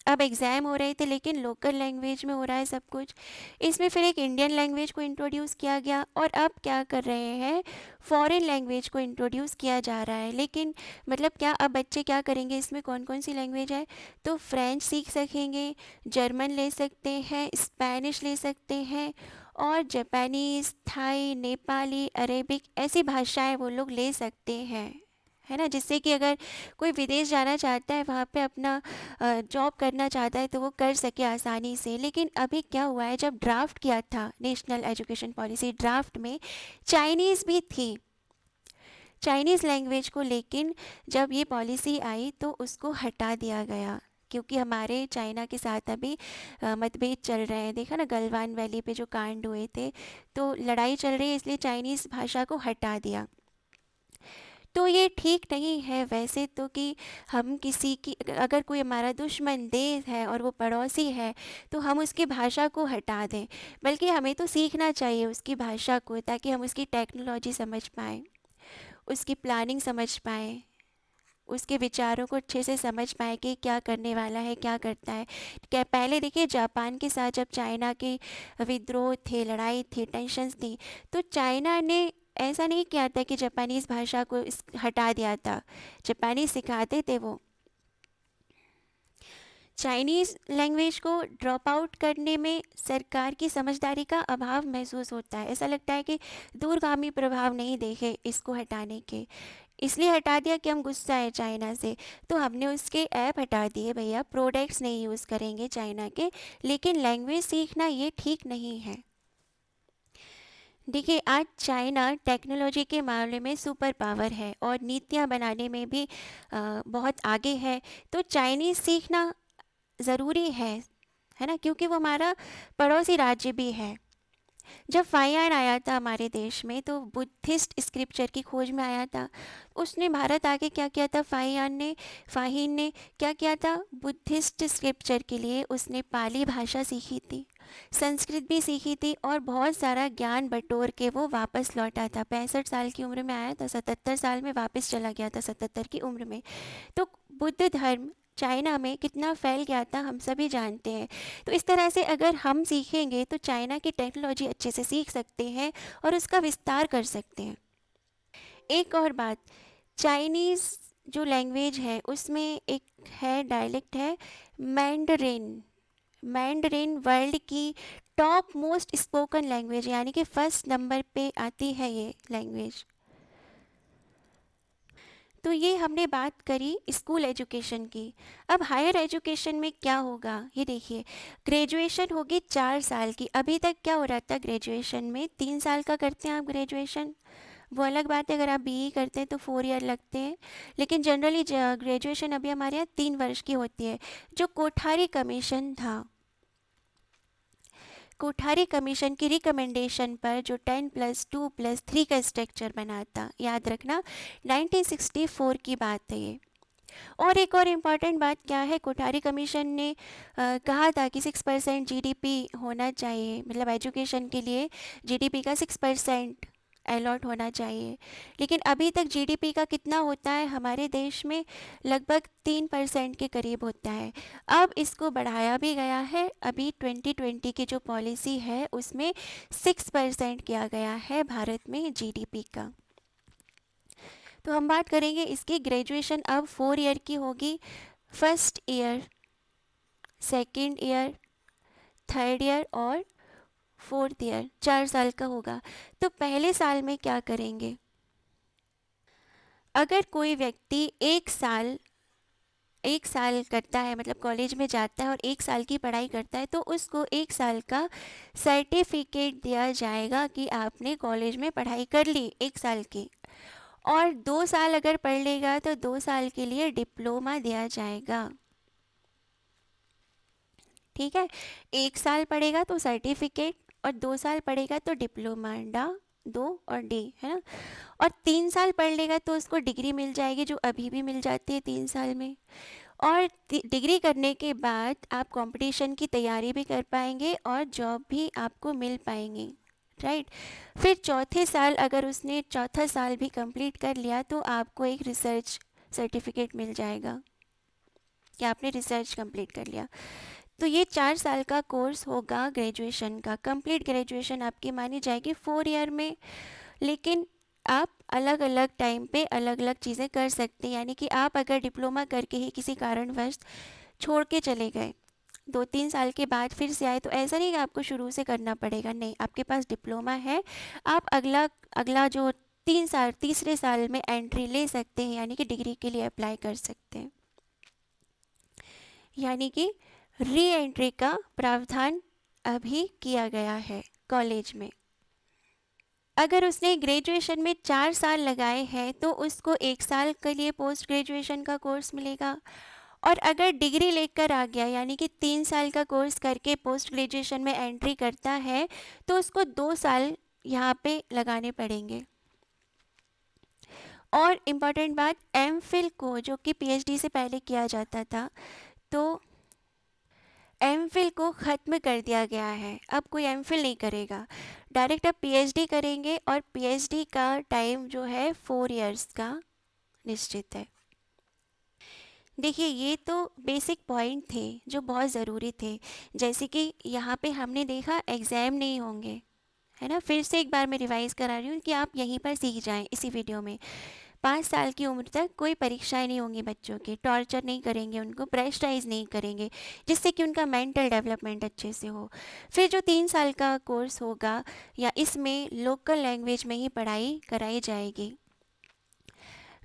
अब एग्ज़ाम हो रहे थे लेकिन लोकल लैंग्वेज में हो रहा है सब कुछ। इसमें फिर एक इंडियन लैंग्वेज को इंट्रोड्यूस किया गया, और अब क्या कर रहे हैं, फॉरेन लैंग्वेज को इंट्रोड्यूस किया जा रहा है। लेकिन मतलब क्या, अब बच्चे क्या करेंगे, इसमें कौन कौन सी लैंग्वेज है, तो फ्रेंच सीख सकेंगे, जर्मन ले सकते हैं, स्पेनिश ले सकते हैं, और जापानीज़, थाई, नेपाली, अरेबिक ऐसी भाषाएं वो लोग ले सकते हैं, है ना। जिससे कि अगर कोई विदेश जाना चाहता है, वहाँ पे अपना जॉब करना चाहता है, तो वो कर सके आसानी से। लेकिन अभी क्या हुआ है, जब ड्राफ्ट किया था नेशनल एजुकेशन पॉलिसी, ड्राफ्ट में चाइनीज़ भी थी, चाइनीज़ लैंग्वेज को, लेकिन जब ये पॉलिसी आई तो उसको हटा दिया गया, क्योंकि हमारे चाइना के साथ अभी मतभेद चल रहे हैं। देखा ना, गलवान वैली पे जो कांड हुए थे, तो लड़ाई चल रही है, इसलिए चाइनीज़ भाषा को हटा दिया। तो ये ठीक नहीं है वैसे तो, कि हम किसी की, अगर कोई हमारा दुश्मन देश है और वो पड़ोसी है, तो हम उसकी भाषा को हटा दें। बल्कि हमें तो सीखना चाहिए उसकी भाषा को, ताकि हम उसकी टेक्नोलॉजी समझ पाएँ, उसकी प्लानिंग समझ पाएँ, उसके विचारों को अच्छे से समझ पाएँ कि क्या करने वाला है, क्या करता है। क्या पहले देखिए, जापान के साथ जब चाइना के विद्रोह थे, लड़ाई थी, टेंशन्स थी, तो चाइना ने ऐसा नहीं किया था कि जापानीज़ भाषा को हटा दिया था, जापानीज़ सिखाते थे वो। चाइनीज़ लैंग्वेज को ड्रॉप आउट करने में सरकार की समझदारी का अभाव महसूस होता है। ऐसा लगता है कि दूरगामी प्रभाव नहीं देखे इसको हटाने के, इसलिए हटा दिया कि हम गुस्सा है चाइना से, तो हमने उसके ऐप हटा दिए। भैया, प्रोडक्ट्स नहीं यूज़ करेंगे चाइना के, लेकिन लैंग्वेज सीखना ये ठीक नहीं है। देखिए, आज चाइना टेक्नोलॉजी के मामले में सुपर पावर है, और नीतियाँ बनाने में भी बहुत आगे है। तो चाइनीज़ सीखना ज़रूरी है ना, क्योंकि वो हमारा पड़ोसी राज्य भी है। जब फाहियान आया था हमारे देश में, तो बुद्धिस्ट स्क्रिप्चर की खोज में आया था। उसने भारत आके क्या किया था, फाहीन ने क्या किया था, बुद्धिस्ट स्क्रिप्चर के लिए उसने पाली भाषा सीखी थी, संस्कृत भी सीखी थी, और बहुत सारा ज्ञान बटोर के वो वापस लौटा था। 65 साल की उम्र में आया था, 77 साल में वापस चला गया था, 77 की उम्र में। तो बुद्ध धर्म चाइना में कितना फैल गया था, हम सभी जानते हैं। तो इस तरह से अगर हम सीखेंगे, तो चाइना की टेक्नोलॉजी अच्छे से सीख सकते हैं और उसका विस्तार कर सकते हैं। एक और बात, चाइनीज़ जो लैंग्वेज है, उसमें एक है, डायलेक्ट है, मैंडरिन। मैंडरिन वर्ल्ड की टॉप मोस्ट स्पोकन लैंग्वेज, यानी कि फर्स्ट नंबर पे आती है ये लैंग्वेज। तो ये हमने बात करी स्कूल एजुकेशन की। अब हायर एजुकेशन में क्या होगा, ये देखिए, ग्रेजुएशन होगी 4 साल की। अभी तक क्या हो रहा था, ग्रेजुएशन में 3 साल का करते हैं आप ग्रेजुएशन, वो अलग बात है। अगर आप बीई करते हैं तो 4 ईयर लगते हैं, लेकिन जनरली ग्रेजुएशन अभी हमारे यहाँ 3 वर्ष की होती है। जो कोठारी कमीशन था, कोठारी कमीशन की रिकमेंडेशन पर जो 10+2+3 का स्ट्रक्चर बना था, याद रखना, 1964 की बात है ये। और एक और इम्पॉर्टेंट बात क्या है, कोठारी कमीशन ने कहा था कि 6% जीडीपी होना चाहिए, मतलब एजुकेशन के लिए जीडीपी का 6% अलॉट होना चाहिए। लेकिन अभी तक जीडीपी का कितना होता है हमारे देश में, लगभग 3% के करीब होता है। अब इसको बढ़ाया भी गया है, अभी 2020 की जो पॉलिसी है उसमें 6% किया गया है भारत में जीडीपी का। तो हम बात करेंगे इसकी, ग्रेजुएशन अब 4 ईयर की होगी। First year, second year, third year और फोर्थ ईयर 4 साल का होगा। तो पहले साल में क्या करेंगे, अगर कोई व्यक्ति 1 साल करता है, मतलब कॉलेज में जाता है और 1 साल की पढ़ाई करता है, तो उसको 1 साल का सर्टिफिकेट दिया जाएगा कि आपने कॉलेज में पढ़ाई कर ली 1 साल की। और 2 साल अगर पढ़ लेगा तो 2 साल के लिए डिप्लोमा दिया जाएगा। ठीक है, 1 साल पढ़ेगा तो सर्टिफिकेट, और 2 साल पढ़ेगा तो डिप्लोमा, डा 2 और डी, है ना। और 3 साल पढ़ लेगा तो उसको डिग्री मिल जाएगी, जो अभी भी मिल जाती है 3 साल में। और डिग्री करने के बाद आप कंपटीशन की तैयारी भी कर पाएंगे और जॉब भी आपको मिल पाएंगी, राइट। फिर चौथे साल अगर उसने चौथा साल भी कंप्लीट कर लिया तो आपको एक रिसर्च सर्टिफिकेट मिल जाएगा कि आपने रिसर्च कंप्लीट कर लिया। तो ये 4 साल का कोर्स होगा ग्रेजुएशन का। कंप्लीट ग्रेजुएशन आपकी मानी जाएगी 4 ईयर में, लेकिन आप अलग अलग टाइम पे अलग अलग चीज़ें कर सकते हैं। यानी कि आप अगर डिप्लोमा करके ही किसी कारणवश छोड़ के चले गए, 2-3 साल के बाद फिर से आए, तो ऐसा नहीं कि आपको शुरू से करना पड़ेगा, नहीं, आपके पास डिप्लोमा है, आप अगला अगला जो 3 साल तीसरे साल में एंट्री ले सकते हैं, यानी कि डिग्री के लिए अप्लाई कर सकते हैं। यानी कि री एंट्री का प्रावधान अभी किया गया है कॉलेज में। अगर उसने ग्रेजुएशन में 4 साल लगाए हैं तो उसको 1 साल के लिए पोस्ट ग्रेजुएशन का कोर्स मिलेगा। और अगर डिग्री लेकर आ गया, यानी कि 3 साल का कोर्स करके पोस्ट ग्रेजुएशन में एंट्री करता है, तो उसको 2 साल यहाँ पे लगाने पड़ेंगे। और इम्पॉर्टेंट बात, एमफिल को, जो कि पीएचडी से पहले किया जाता था, तो एमफिल को ख़त्म कर दिया गया है। अब कोई एमफिल नहीं करेगा, डायरेक्ट अब पीएचडी करेंगे, और पीएचडी का टाइम जो है 4 इयर्स का निश्चित है। देखिए, ये तो बेसिक पॉइंट थे जो बहुत ज़रूरी थे। जैसे कि यहाँ पे हमने देखा एग्ज़ाम नहीं होंगे, है ना। फिर से एक बार मैं रिवाइज़ करा रही हूँ कि आप यहीं पर सीख जाएं इसी वीडियो में। 5 साल की उम्र तक कोई परीक्षाएं नहीं होंगी बच्चों की, टॉर्चर नहीं करेंगे उनको, प्रेशराइज नहीं करेंगे, जिससे कि उनका मेंटल डेवलपमेंट अच्छे से हो। फिर जो 3 साल का कोर्स होगा, या इसमें लोकल लैंग्वेज में ही पढ़ाई कराई जाएगी।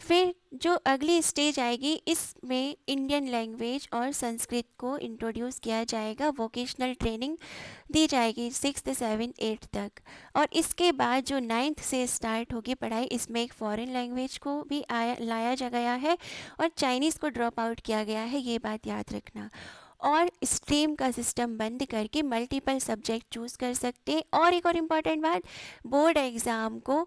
फिर जो अगली स्टेज आएगी, इसमें इंडियन लैंग्वेज और संस्कृत को इंट्रोड्यूस किया जाएगा, वोकेशनल ट्रेनिंग दी जाएगी 6th 7th 8th तक। और इसके बाद जो 9th से स्टार्ट होगी पढ़ाई, इसमें एक फॉरेन लैंग्वेज को भी लाया जा गया है, और चाइनीज़ को ड्रॉप आउट किया गया है, ये बात याद रखना। और स्ट्रीम का सिस्टम बंद करके मल्टीपल सब्जेक्ट चूज़ कर सकते हैं। और एक और इम्पॉर्टेंट बात, बोर्ड एग्ज़ाम को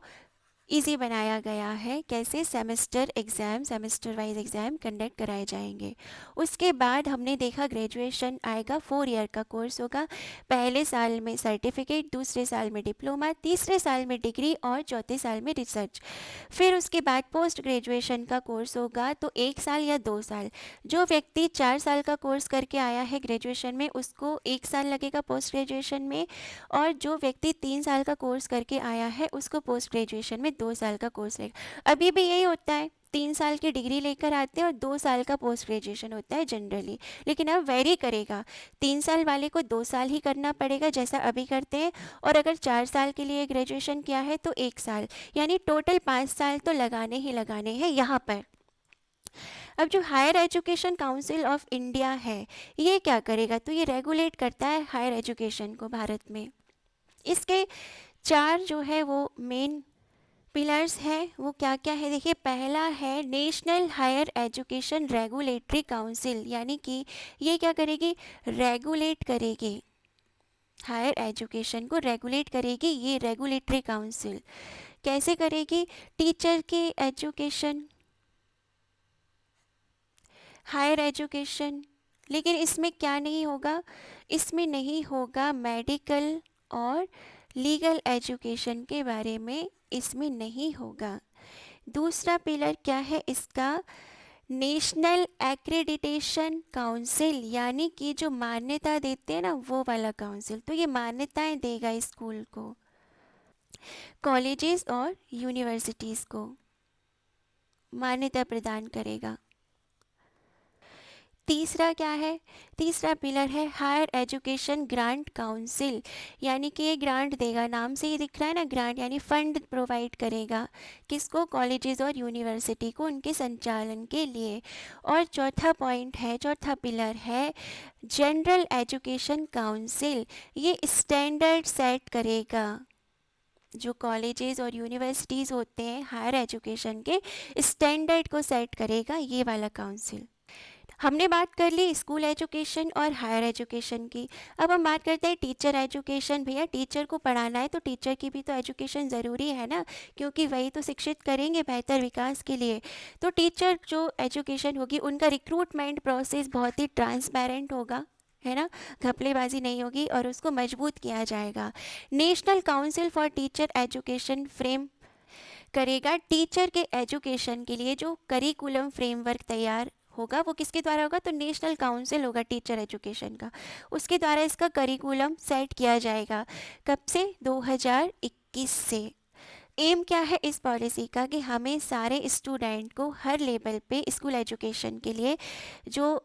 इजी बनाया गया है। कैसे? Semester exam, semester wise exam conduct कराए जाएंगे। उसके बाद हमने देखा ग्रेजुएशन आएगा, 4 ईयर का कोर्स होगा। पहले साल में सर्टिफिकेट, दूसरे साल में डिप्लोमा, तीसरे साल में डिग्री, और चौथे साल में रिसर्च। फिर उसके बाद पोस्ट ग्रेजुएशन का कोर्स होगा, तो 1 साल या 2 साल। जो व्यक्ति 4 साल का कोर्स करके आया है ग्रेजुएशन में, उसको 1 साल लगेगा पोस्ट ग्रेजुएशन में। और जो व्यक्ति 3 साल का कोर्स करके आया है, उसको पोस्ट ग्रेजुएशन में 2 साल का कोर्स लगेगा। अभी भी यही होता है, 3 साल की डिग्री लेकर आते हैं और 2 साल का पोस्ट ग्रेजुएशन होता है जनरली। लेकिन अब वेरी करेगा, 3 साल वाले को 2 साल ही करना पड़ेगा जैसा अभी करते हैं, और अगर 4 साल के लिए ग्रेजुएशन किया है तो 1 साल, यानी टोटल 5 साल तो लगाने ही लगाने हैं यहाँ पर। अब जो Higher Education Council of India है, ये क्या करेगा? तो ये रेगुलेट करता है हायर एजुकेशन को भारत में। इसके 4 जो है वो मेन पिलर्स हैं, वो क्या क्या है देखिए। पहला है National Higher Education Regulatory Council, यानी कि ये क्या करेगी? रेगुलेट करेगी, हायर एजुकेशन को रेगुलेट करेगी ये रेगुलेटरी काउंसिल। कैसे करेगी? टीचर के एजुकेशन, हायर एजुकेशन, लेकिन इसमें क्या नहीं होगा? इसमें नहीं होगा मेडिकल और लीगल एजुकेशन के बारे में, इसमें नहीं होगा। दूसरा पिलर क्या है इसका? नेशनल एक्रेडिटेशन काउंसिल, यानी कि जो मान्यता देते हैं ना, वो वाला काउंसिल। तो ये मान्यताएं देगा स्कूल को, कॉलेजेस और यूनिवर्सिटीज़ को मान्यता प्रदान करेगा। तीसरा क्या है? तीसरा पिलर है हायर एजुकेशन ग्रांट काउंसिल, यानी कि ये ग्रांट देगा, नाम से ही दिख रहा है ना, ग्रांट यानी फंड प्रोवाइड करेगा। किसको? कॉलेजेस और यूनिवर्सिटी को, उनके संचालन के लिए। और चौथा पॉइंट है, चौथा पिलर है जनरल एजुकेशन काउंसिल, ये स्टैंडर्ड सेट करेगा। जो कॉलेजेस और यूनिवर्सिटीज़ होते हैं हायर एजुकेशन के, स्टैंडर्ड को सेट करेगा ये वाला काउंसिल। हमने बात कर ली स्कूल एजुकेशन और हायर एजुकेशन की। अब हम बात करते हैं टीचर एजुकेशन। भैया, टीचर को पढ़ाना है तो टीचर की भी तो एजुकेशन ज़रूरी है ना, क्योंकि वही तो शिक्षित करेंगे बेहतर विकास के लिए। तो टीचर जो एजुकेशन होगी, उनका रिक्रूटमेंट प्रोसेस बहुत ही ट्रांसपेरेंट होगा, है ना, घपलेबाजी नहीं होगी और उसको मजबूत किया जाएगा। National council for teacher education frame करेगा टीचर के एजुकेशन के लिए जो करिकुलम फ्रेमवर्क तैयार होगा वो किसके द्वारा होगा, तो नेशनल काउंसिल होगा टीचर एजुकेशन का, उसके द्वारा इसका करिकुलम सेट किया जाएगा। कब से, 2021 से। एम क्या है इस पॉलिसी का कि हमें सारे स्टूडेंट को हर लेवल पे स्कूल एजुकेशन के लिए जो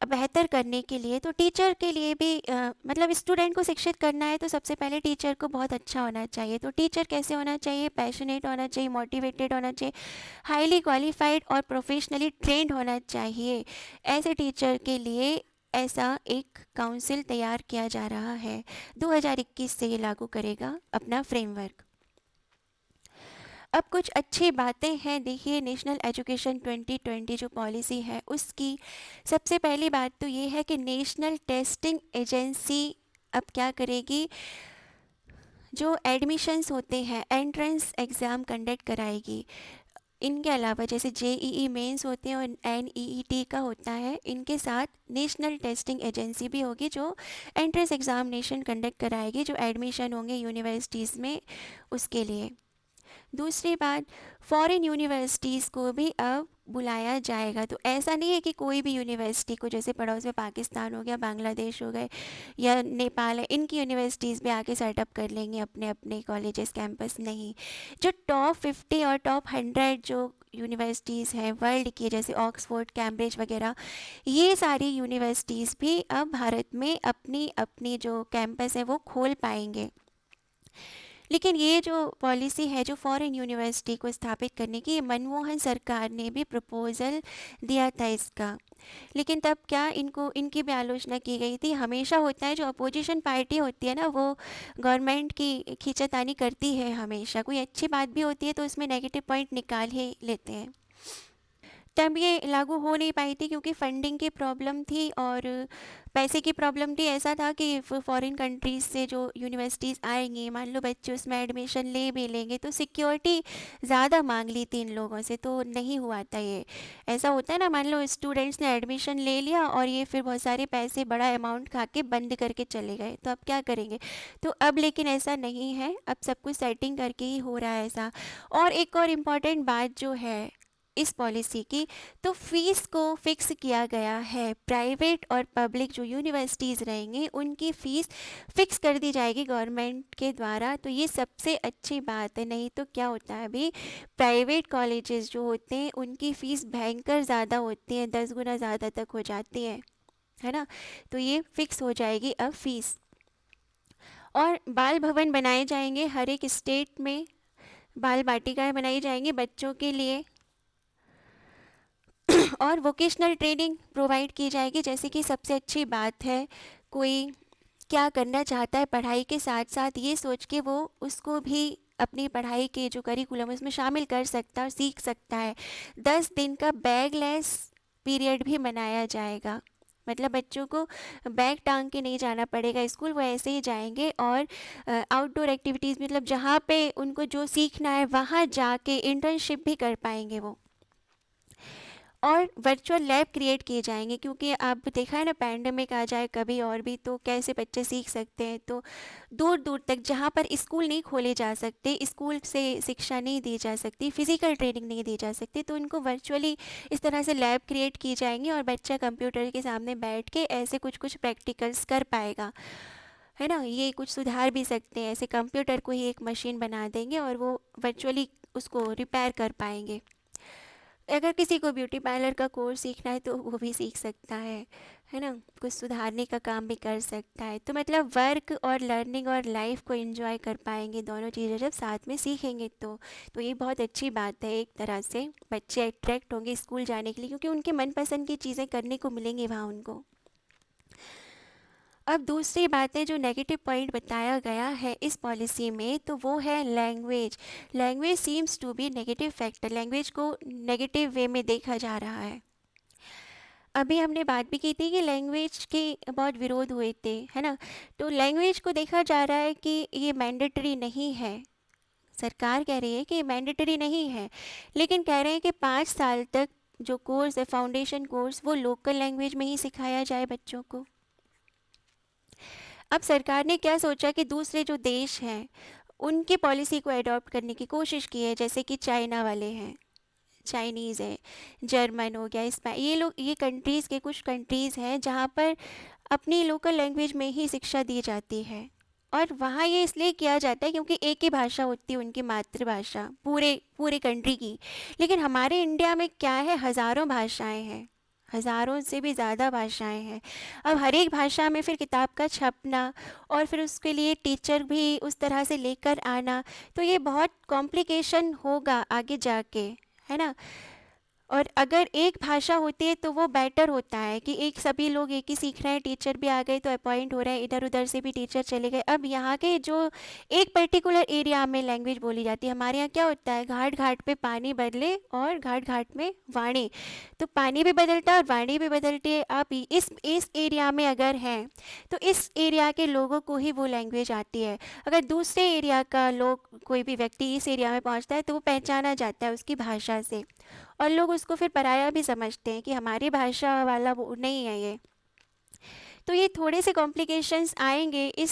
बेहतर करने के लिए, तो टीचर के लिए भी मतलब स्टूडेंट को शिक्षित करना है तो सबसे पहले टीचर को बहुत अच्छा होना चाहिए। तो टीचर कैसे होना चाहिए, पैशनेट होना चाहिए, मोटिवेटेड होना चाहिए, हाईली क्वालिफाइड और प्रोफेशनली ट्रेंड होना चाहिए। ऐसे टीचर के लिए ऐसा एक काउंसिल तैयार किया जा रहा है। 2021 से ये लागू करेगा अपना फ्रेमवर्क। अब कुछ अच्छी बातें हैं, देखिए नेशनल एजुकेशन 2020 जो पॉलिसी है उसकी सबसे पहली बात तो ये है कि नेशनल टेस्टिंग एजेंसी अब क्या करेगी, जो एडमिशन्स होते हैं एंट्रेंस एग्ज़ाम कंडक्ट कराएगी। इनके अलावा जैसे जेईई मेंस होते हैं और एनईईटी का होता है, इनके साथ नेशनल टेस्टिंग एजेंसी भी होगी जो एंट्रेंस एग्जामिनेशन कंडक्ट कराएगी, जो एडमिशन होंगे यूनिवर्सिटीज़ में उसके लिए। दूसरी बात, फॉरेन यूनिवर्सिटीज़ को भी अब बुलाया जाएगा। तो ऐसा नहीं है कि कोई भी यूनिवर्सिटी को, जैसे पड़ोस में पाकिस्तान हो गया, बांग्लादेश हो गए या नेपाल है, इनकी यूनिवर्सिटीज़ भी आके सेटअप कर लेंगे अपने अपने कॉलेजेस कैंपस, नहीं। जो टॉप 50 और टॉप 100 जो यूनिवर्सिटीज़ हैं वर्ल्ड की, जैसे ऑक्सफोर्ड, कैम्ब्रिज वगैरह, ये सारी यूनिवर्सिटीज़ भी अब भारत में अपनी अपनी जो कैंपस है वो खोल पाएंगे। लेकिन ये जो पॉलिसी है जो फॉरेन यूनिवर्सिटी को स्थापित करने की, ये मनमोहन सरकार ने भी प्रपोज़ल दिया था इसका, लेकिन तब क्या इनको इनकी भी आलोचना की गई थी। हमेशा होता है जो अपोजिशन पार्टी होती है ना, वो गवर्नमेंट की खींचातानी करती है हमेशा, कोई अच्छी बात भी होती है तो उसमें नेगेटिव पॉइंट निकाल ही लेते हैं। तब ये लागू हो नहीं पाई थी क्योंकि फंडिंग की प्रॉब्लम थी और पैसे की प्रॉब्लम थी। ऐसा था कि फॉरेन कंट्रीज़ से जो यूनिवर्सिटीज़ आएंगी, मान लो बच्चे उसमें एडमिशन ले भी लेंगे तो सिक्योरिटी ज़्यादा मांग ली थी इन लोगों से, तो नहीं हुआ था ये। ऐसा होता है ना, मान लो स्टूडेंट्स ने एडमिशन ले लिया और ये फिर बहुत सारे पैसे बड़ा अमाउंट खा के बंद करके चले गए, तो अब क्या करेंगे। तो अब लेकिन ऐसा नहीं है, अब सब कुछ सेटिंग करके ही हो रहा है ऐसा। और एक और इम्पॉर्टेंट बात जो है इस पॉलिसी की, तो फीस को फिक्स किया गया है। प्राइवेट और पब्लिक जो यूनिवर्सिटीज़ रहेंगी उनकी फ़ीस फिक्स कर दी जाएगी गवर्नमेंट के द्वारा, तो ये सबसे अच्छी बात है। नहीं तो क्या होता है अभी, प्राइवेट कॉलेजेस जो होते हैं उनकी फ़ीस भयंकर ज़्यादा होती है, 10 गुना ज़्यादा तक हो जाती है ना। तो ये फिक्स हो जाएगी अब फीस। और बाल भवन बनाए जाएंगे हर एक स्टेट में, बाल बाटिकाएँ बनाई जाएंगी बच्चों के लिए, और वोकेशनल ट्रेनिंग प्रोवाइड की जाएगी। जैसे कि सबसे अच्छी बात है, कोई क्या करना चाहता है पढ़ाई के साथ साथ, ये सोच के वो उसको भी अपनी पढ़ाई के जो करिकुलम है उसमें शामिल कर सकता है और सीख सकता है। 10 दिन का बैगलेस पीरियड भी मनाया जाएगा, मतलब बच्चों को बैग टांग के नहीं जाना पड़ेगा स्कूल, वो ऐसे ही जाएंगे। और आउटडोर एक्टिविटीज़, मतलब जहाँ पे उनको जो सीखना है वहाँ जाके इंटर्नशिप भी कर पाएंगे वो। और वर्चुअल लैब क्रिएट किए जाएंगे, क्योंकि आप देखा है ना, पैंडमिक आ जाए कभी और भी तो कैसे बच्चे सीख सकते हैं। तो दूर दूर तक जहाँ पर स्कूल नहीं खोले जा सकते, स्कूल से शिक्षा नहीं दी जा सकती, फिजिकल ट्रेनिंग नहीं दी जा सकती, तो उनको वर्चुअली इस तरह से लैब क्रिएट की जाएंगी और बच्चा कंप्यूटर के सामने बैठ के ऐसे कुछ कुछ प्रैक्टिकल्स कर पाएगा, है ना। ये कुछ सुधार भी सकते हैं, ऐसे कंप्यूटर को ही एक मशीन बना देंगे और वो वर्चुअली उसको रिपेयर कर पाएंगे। अगर किसी को ब्यूटी पार्लर का कोर्स सीखना है तो वो भी सीख सकता है ना, कुछ सुधारने का काम भी कर सकता है। तो मतलब वर्क और लर्निंग और लाइफ को एंजॉय कर पाएंगे, दोनों चीज़ें जब साथ में सीखेंगे तो ये बहुत अच्छी बात है। एक तरह से बच्चे अट्रैक्ट होंगे स्कूल जाने के लिए क्योंकि उनके मनपसंद की चीज़ें करने को मिलेंगी वहाँ उनको। अब दूसरी बातें जो नेगेटिव पॉइंट बताया गया है इस पॉलिसी में, तो वो है language. Language seems to be negative factor, language को नेगेटिव वे में देखा जा रहा है। अभी हमने बात भी की थी कि लैंग्वेज के बहुत विरोध हुए थे, है ना। तो लैंग्वेज को देखा जा रहा है कि ये मैंडेटरी नहीं है, सरकार कह रही है कि ये मैंडेटरी नहीं है, लेकिन कह रहे हैं कि 5 साल तक जो कोर्स है फाउंडेशन कोर्स वो लोकल लैंग्वेज में ही सिखाया जाए बच्चों को। अब सरकार ने क्या सोचा कि दूसरे जो देश हैं उनकी पॉलिसी को अडॉप्ट करने की कोशिश की है, जैसे कि चाइना वाले हैं, चाइनीज़ है, जर्मन हो गया, ये लोग, ये कंट्रीज़ के कुछ कंट्रीज़ हैं जहाँ पर अपनी लोकल लैंग्वेज में ही शिक्षा दी जाती है। और वहाँ ये इसलिए किया जाता है क्योंकि एक ही भाषा होती है उनकी मातृभाषा पूरे पूरे कंट्री की। लेकिन हमारे इंडिया में क्या है, हज़ारों भाषाएं हैं, हज़ारों से भी ज़्यादा भाषाएं हैं। अब हर एक भाषा में फिर किताब का छपना और फिर उसके लिए टीचर भी उस तरह से लेकर आना, तो ये बहुत कॉम्प्लिकेशन होगा आगे जाके, है ना। और अगर एक भाषा होती है तो वो बेटर होता है कि एक सभी लोग एक ही सीख रहे हैं, टीचर भी आ गए तो अपॉइंट हो रहे हैं, इधर उधर से भी टीचर चले गए। अब यहाँ के जो एक पर्टिकुलर एरिया में लैंग्वेज बोली जाती है, हमारे यहाँ क्या होता है, घाट घाट पे पानी बदले और घाट घाट में वाणी, तो पानी भी बदलता है और वाणी भी बदलती है। आप इस एरिया में अगर हैं तो इस एरिया के लोगों को ही वो लैंग्वेज आती है। अगर दूसरे एरिया का लोग, कोई भी व्यक्ति इस एरिया में पहुँचता है तो वो पहचाना जाता है उसकी भाषा से, और लोग उसको फिर पराया भी समझते हैं कि हमारी भाषा वाला वो नहीं है ये। तो ये थोड़े से कॉम्प्लिकेशंस आएंगे इस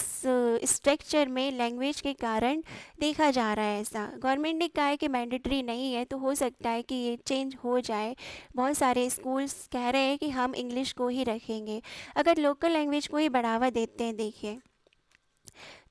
स्ट्रक्चर में लैंग्वेज के कारण, देखा जा रहा है ऐसा। गवर्नमेंट ने कहा है कि मैंडेटरी नहीं है, तो हो सकता है कि ये चेंज हो जाए। बहुत सारे स्कूल्स कह रहे हैं कि हम इंग्लिश को ही रखेंगे, अगर लोकल लैंग्वेज को ही बढ़ावा देते हैं। देखिए,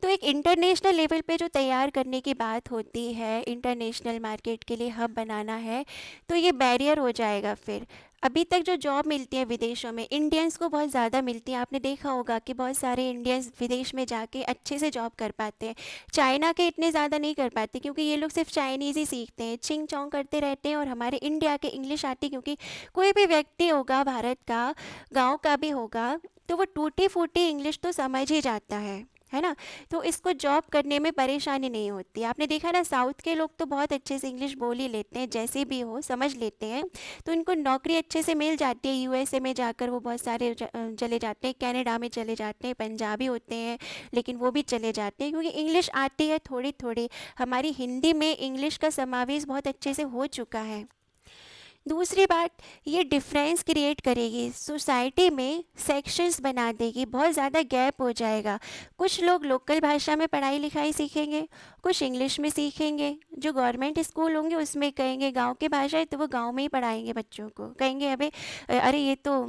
तो एक इंटरनेशनल लेवल पे जो तैयार करने की बात होती है, इंटरनेशनल मार्केट के लिए हब बनाना है, तो ये बैरियर हो जाएगा फिर। अभी तक जो जॉब मिलती है विदेशों में, इंडियंस को बहुत ज़्यादा मिलती है। आपने देखा होगा कि बहुत सारे इंडियंस विदेश में जाके अच्छे से जॉब कर पाते हैं। चाइना के इतने ज़्यादा नहीं कर पाते क्योंकि ये लोग सिर्फ चाइनीज़ ही सीखते हैं, चिंग चोंग करते रहते हैं। और हमारे इंडिया के इंग्लिश आती है, क्योंकि कोई भी व्यक्ति होगा भारत का, गाँव का भी होगा, तो वो टूटी फूटी इंग्लिश तो समझ ही जाता है ना। तो इसको जॉब करने में परेशानी नहीं होती। आपने देखा ना, साउथ के लोग तो बहुत अच्छे से इंग्लिश बोल ही लेते हैं, जैसे भी हो समझ लेते हैं, तो इनको नौकरी अच्छे से मिल जाती है। यूएसए में जाकर वो बहुत सारे चले जाते हैं, कनाडा में चले जाते हैं, पंजाबी होते हैं लेकिन वो भी चले जाते हैं क्योंकि इंग्लिश आती है थोड़ी थोड़ी। हमारी हिंदी में इंग्लिश का समावेश बहुत अच्छे से हो चुका है। दूसरी बात, ये डिफरेंस क्रिएट करेगी सोसाइटी में, सेक्शंस बना देगी, बहुत ज़्यादा गैप हो जाएगा। कुछ लोग लोकल भाषा में पढ़ाई लिखाई सीखेंगे, कुछ इंग्लिश में सीखेंगे। जो गवर्नमेंट स्कूल होंगे उसमें कहेंगे गांव की भाषा है तो वो गांव में ही पढ़ाएंगे बच्चों को, कहेंगे अबे अरे ये तो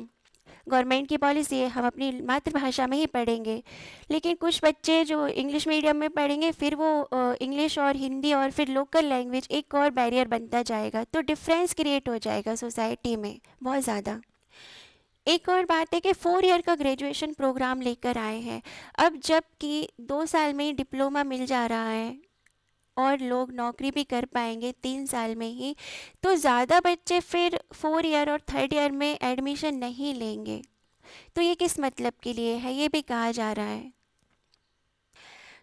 गवर्नमेंट की पॉलिसी है, हम अपनी मातृभाषा में ही पढ़ेंगे। लेकिन कुछ बच्चे जो इंग्लिश मीडियम में पढ़ेंगे, फिर वो इंग्लिश और हिंदी और फिर लोकल लैंग्वेज, एक और बैरियर बनता जाएगा, तो डिफरेंस क्रिएट हो जाएगा सोसाइटी में बहुत ज़्यादा। एक और बात है कि 4 ईयर का ग्रेजुएशन प्रोग्राम लेकर आए हैं। अब जबकि 2 साल में ही डिप्लोमा मिल जा रहा है और लोग नौकरी भी कर पाएंगे 3 साल में ही, तो ज़्यादा बच्चे फिर 4 ईयर और थर्ड ईयर में एडमिशन नहीं लेंगे। तो ये किस मतलब के लिए है, ये भी कहा जा रहा है।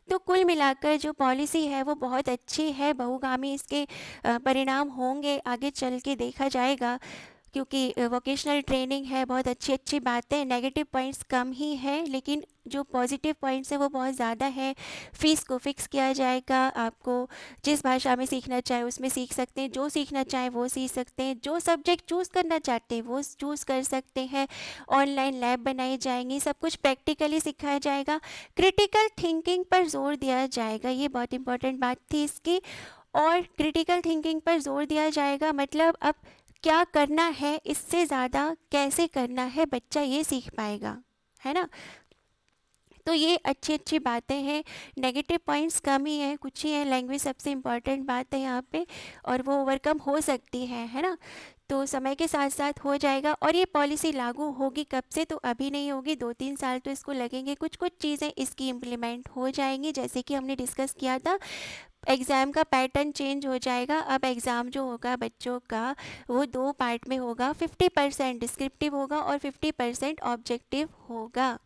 तो कुल मिलाकर जो पॉलिसी है वो बहुत अच्छी है, बहुगामी इसके परिणाम होंगे, आगे चल के देखा जाएगा। क्योंकि वोकेशनल ट्रेनिंग है, बहुत अच्छी अच्छी बातें, नेगेटिव पॉइंट्स कम ही है लेकिन जो पॉजिटिव पॉइंट्स है वो बहुत ज़्यादा है। फ़ीस को फिक्स किया जाएगा, आपको जिस भाषा में सीखना चाहे उसमें सीख सकते हैं, जो सीखना चाहे वो सीख सकते हैं, जो सब्जेक्ट चूज़ करना चाहते हैं वो चूज़ कर सकते हैं। ऑनलाइन लैब बनाई जाएंगी, सब कुछ प्रैक्टिकली सिखाया जाएगा। क्रिटिकल थिंकिंग पर जोर दिया जाएगा, ये बहुत इंपॉर्टेंट बात थी इसकी। और क्रिटिकल थिंकिंग पर जोर दिया जाएगा मतलब अब क्या करना है, इससे ज़्यादा कैसे करना है बच्चा ये सीख पाएगा, है ना। तो ये अच्छी अच्छी बातें हैं, नेगेटिव पॉइंट्स कम ही हैं, कुछ ही हैं। लैंग्वेज सबसे इम्पॉर्टेंट बात है यहाँ पे, और वो ओवरकम हो सकती है ना। तो समय के साथ साथ हो जाएगा। और ये पॉलिसी लागू होगी कब से, तो अभी नहीं होगी, 2-3 साल तो इसको लगेंगे। कुछ कुछ चीज़ें इसकी इम्प्लीमेंट हो जाएंगी, जैसे कि हमने डिस्कस किया था, एग्ज़ाम का पैटर्न चेंज हो जाएगा। अब एग्ज़ाम जो होगा बच्चों का वो 2 पार्ट में होगा, 50% डिस्क्रिप्टिव होगा और 50% ऑब्जेक्टिव होगा।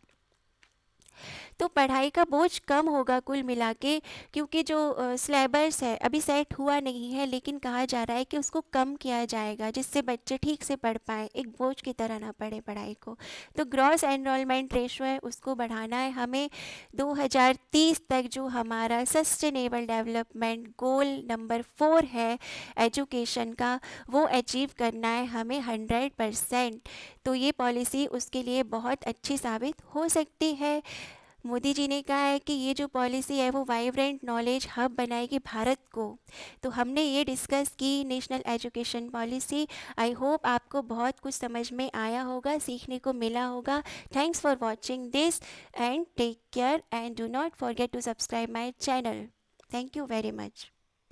तो पढ़ाई का बोझ कम होगा कुल मिला के, क्योंकि जो सिलेबस है अभी सेट हुआ नहीं है, लेकिन कहा जा रहा है कि उसको कम किया जाएगा जिससे बच्चे ठीक से पढ़ पाएँ, एक बोझ की तरह ना पढ़े पढ़ाई को। तो ग्रॉस एनरोलमेंट रेशो है उसको बढ़ाना है हमें। 2030 तक जो हमारा सस्टेनेबल डेवलपमेंट गोल नंबर 4 है एजुकेशन का, वो अचीव करना है हमें 100%। तो ये पॉलिसी उसके लिए बहुत अच्छी साबित हो सकती है। मोदी जी ने कहा है कि ये जो पॉलिसी है वो वाइब्रेंट नॉलेज हब बनाएगी भारत को। तो हमने ये डिस्कस की national education policy. I hope आपको बहुत कुछ समझ में आया होगा, सीखने को मिला होगा। Thanks for watching this and take care and do not forget to subscribe my channel. Thank you very much.